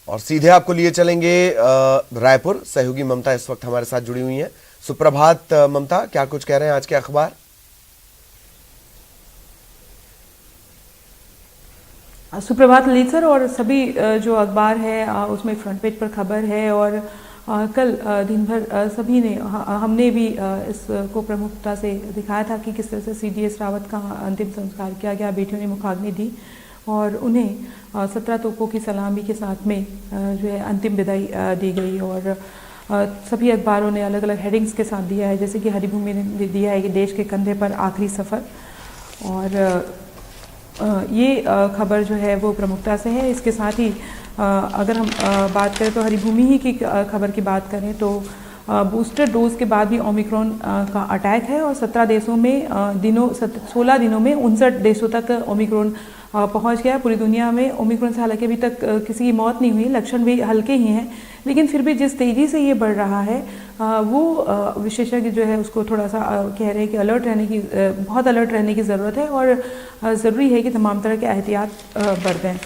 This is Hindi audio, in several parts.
और सीधे आपको लिए चलेंगे रायपुर। सहयोगी ममता इस वक्त हमारे साथ जुड़ी हुई हैं। सुप्रभात ममता, क्या कुछ कह रहे हैं आज के अखबार? सुप्रभात ललित सर, और सभी जो अखबार है उसमें फ्रंट पेज पर खबर है। और कल दिन भर सभी ने हमने भी इसको प्रमुखता से दिखाया था कि किस तरह से CDS रावत का अंतिम संस्कार किया गया। बेटियों ने मुखाग्नि दी और उन्हें 17 तोपों की सलामी के साथ में जो है अंतिम विदाई दी गई। और सभी अखबारों ने अलग अलग हेडिंग्स के साथ दिया है, जैसे कि हरिभूमि ने दिया है कि देश के कंधे पर आखिरी सफ़र। और ये खबर जो है वो प्रमुखता से है। इसके साथ ही अगर हम बात करें तो हरिभूमि ही की खबर की बात करें तो बूस्टर डोज के बाद भी ओमिक्रॉन का अटैक है और 17 देशों में 16 दिनों में 59 देशों तक ओमिक्रॉन पहुंच गया। पूरी दुनिया में ओमिक्रॉन से हालांकि अभी तक किसी की मौत नहीं हुई, लक्षण भी हल्के ही हैं, लेकिन फिर भी जिस तेज़ी से ये बढ़ रहा है वो विशेषज्ञ जो है उसको थोड़ा सा कह रहे हैं कि बहुत अलर्ट रहने की ज़रूरत है और ज़रूरी है कि तमाम तरह के एहतियात बरतें।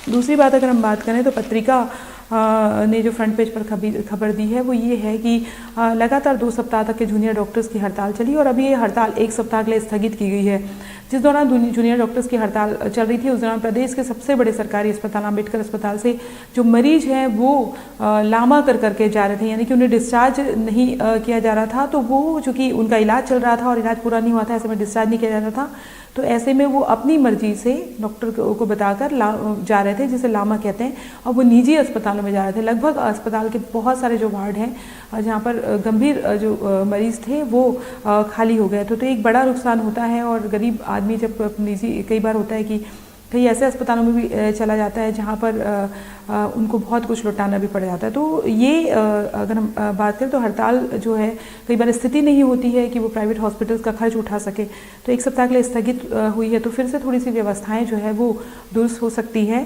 दूसरी बात अगर हम बात करें तो पत्रिका ने जो फ्रंट पेज पर खबर दी है वो ये है कि लगातार 2 सप्ताह तक के जूनियर डॉक्टर्स की हड़ताल चली और अभी ये हड़ताल 1 सप्ताह के लिए स्थगित की गई है। जिस दौरान जूनियर डॉक्टर्स की हड़ताल चल रही थी उस दौरान प्रदेश के सबसे बड़े सरकारी अस्पताल अम्बेडकर अस्पताल से जो मरीज हैं वो लामा कर करके जा रहे थे, यानी कि उन्हें डिस्चार्ज नहीं किया जा रहा था। तो वो चूँकि उनका इलाज चल रहा था और इलाज पूरा नहीं हुआ था, ऐसे में डिस्चार्ज नहीं किया जा रहा था, तो ऐसे में वो अपनी मर्जी से डॉक्टर को बताकर जा रहे थे, जिसे लामा कहते हैं, और वो निजी अस्पतालों में जा रहे थे। लगभग अस्पताल के बहुत सारे जो वार्ड हैं जहाँ पर गंभीर जो मरीज थे वो खाली हो गए थे। तो एक बड़ा नुकसान होता है और गरीब आदमी जब निजी, कई बार होता है कि कई ऐसे अस्पतालों में भी चला जाता है जहाँ पर उनको बहुत कुछ लौटाना भी पड़ जाता है। तो ये अगर हम बात करें तो हड़ताल जो है कई बार स्थिति नहीं होती है कि वो प्राइवेट हॉस्पिटल्स का खर्च उठा सके, तो 1 सप्ताह के लिए स्थगित हुई है। तो फिर से थोड़ी सी व्यवस्थाएं जो है वो दुरुस्त हो सकती हैं,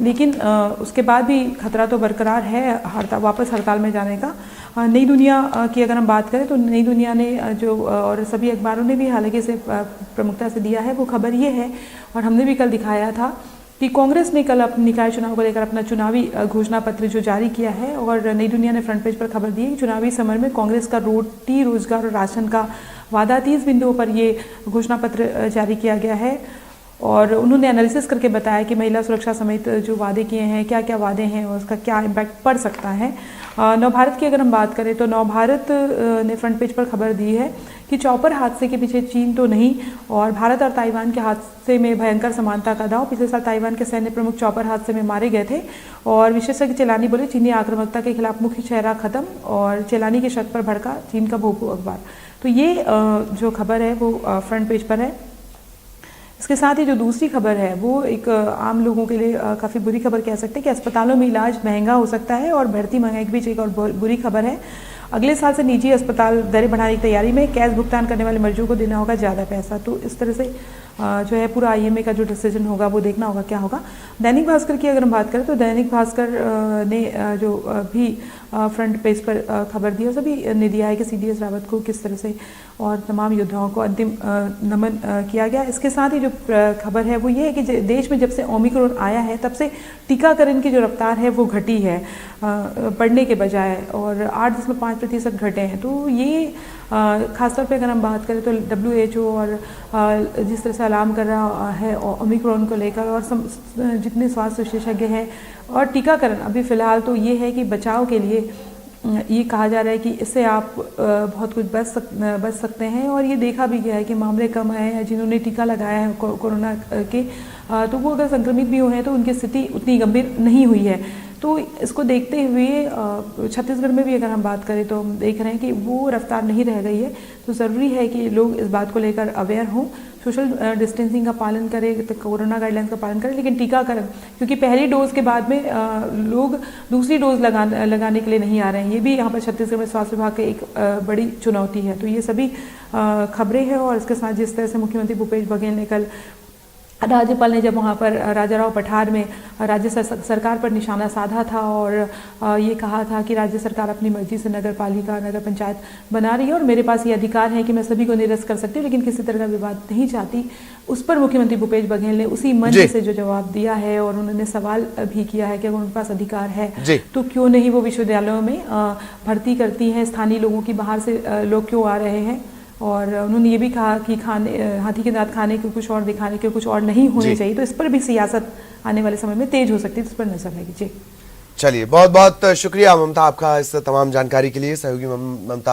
लेकिन उसके बाद भी खतरा तो बरकरार है वापस हड़ताल में जाने का। नई दुनिया की अगर हम बात करें तो नई दुनिया ने जो और सभी अखबारों ने भी हालांकि इसे प्रमुखता से दिया है, वो खबर ये है और हमने भी कल दिखाया था कि कांग्रेस ने कल अपने निकाय चुनाव को लेकर अपना चुनावी घोषणा पत्र जो जारी किया है। और नई दुनिया ने फ्रंट पेज पर खबर दी है कि चुनावी समर में कांग्रेस का रोटी, रोजगार और राशन का वादा 30 बिंदुओं पर ये घोषणा पत्र जारी किया गया है। और उन्होंने एनालिसिस करके बताया कि महिला सुरक्षा समेत जो वादे किए हैं, क्या क्या वादे हैं और उसका क्या इम्पैक्ट पड़ सकता है। नवभारत की अगर हम बात करें तो नवभारत ने फ्रंट पेज पर खबर दी है कि चॉपर हादसे के पीछे चीन तो नहीं और भारत और ताइवान के हादसे में भयंकर समानता का दाव। पिछले साल ताइवान के सैन्य प्रमुख चॉपर हादसे में मारे गए थे और विशेषज्ञ चेलानी बोले चीनी आक्रामकता के खिलाफ मुख्य चेहरा खत्म और चेलानी के शक पर भड़का चीन का भोपू अखबार। तो ये जो खबर है वो फ्रंट पेज पर है। इसके साथ ही जो दूसरी खबर है वो एक आम लोगों के लिए काफ़ी बुरी खबर कह सकते हैं कि अस्पतालों में इलाज महंगा हो सकता है और बढ़ती महंगाई के बीच एक और बुरी खबर है। अगले साल से निजी अस्पताल दरें बढ़ाने की तैयारी में, कैश भुगतान करने वाले मरीजों को देना होगा ज़्यादा पैसा। तो इस तरह से जो है पूरा IMA का जो डिसीजन होगा वो देखना होगा क्या होगा। दैनिक भास्कर की अगर हम बात करें तो दैनिक भास्कर ने जो भी फ्रंट पेज पर खबर दी है सभी ने दिया है कि CDS रावत को किस तरह से और तमाम योद्धाओं को अंतिम नमन किया गया। इसके साथ ही जो खबर है वो ये है कि देश में जब से ओमिक्रॉन आया है तब से टीकाकरण की जो रफ्तार है वो घटी है बढ़ने के बजाय, और 8.5% घटे हैं। तो ये खासतौर पे अगर हम बात करें तो WHO और जिस तरह से अलार्म कर रहा है ओमिक्रॉन को लेकर और जितने स्वास्थ्य विशेषज्ञ हैं और टीकाकरण अभी फ़िलहाल तो ये है कि बचाव के लिए ये कहा जा रहा है कि इससे आप बहुत कुछ बच सकते हैं। और ये देखा भी गया है कि मामले कम आए हैं जिन्होंने टीका लगाया है कोरोना के, तो वो अगर संक्रमित भी हुए हैं तो उनकी स्थिति उतनी गंभीर नहीं हुई है। तो इसको देखते हुए छत्तीसगढ़ में भी अगर हम बात करें तो हम देख रहे हैं कि वो रफ्तार नहीं रह गई है। तो ज़रूरी है कि लोग इस बात को लेकर अवेयर हों, सोशल डिस्टेंसिंग का पालन करें, तो कोरोना गाइडलाइंस का पालन करें, लेकिन टीकाकरण, क्योंकि पहली डोज के बाद में लोग दूसरी डोज लगाने के लिए नहीं आ रहे हैं। ये भी यहाँ पर छत्तीसगढ़ में स्वास्थ्य विभाग की एक बड़ी चुनौती है। तो ये सभी खबरें हैं और इसके साथ जिस तरह से मुख्यमंत्री भूपेश बघेल ने कल राज्यपाल ने जब वहाँ पर राजा राव पठार में राज्य सरकार पर निशाना साधा था और ये कहा था कि राज्य सरकार अपनी मर्जी से नगर पालिका नगर पंचायत बना रही है और मेरे पास ये अधिकार है कि मैं सभी को निरस्त कर सकती हूँ, लेकिन किसी तरह का विवाद नहीं चाहती। उस पर मुख्यमंत्री भूपेश बघेल ने उसी मंच से जो जवाब दिया है और उन्होंने सवाल भी किया है कि अगर उनके पास अधिकार है तो क्यों नहीं वो विश्वविद्यालयों में भर्ती करती हैं स्थानीय लोगों की, बाहर से लोग क्यों आ रहे हैं। और उन्होंने ये भी कहा कि हाथी के दांत खाने के कुछ और दिखाने के कुछ और नहीं होने चाहिए, तो इस पर भी सियासत आने वाले समय में तेज हो सकती है, तो इस पर नजर रहेगी। जी चलिए, बहुत बहुत शुक्रिया ममता आपका इस तमाम जानकारी के लिए। सहयोगी ममता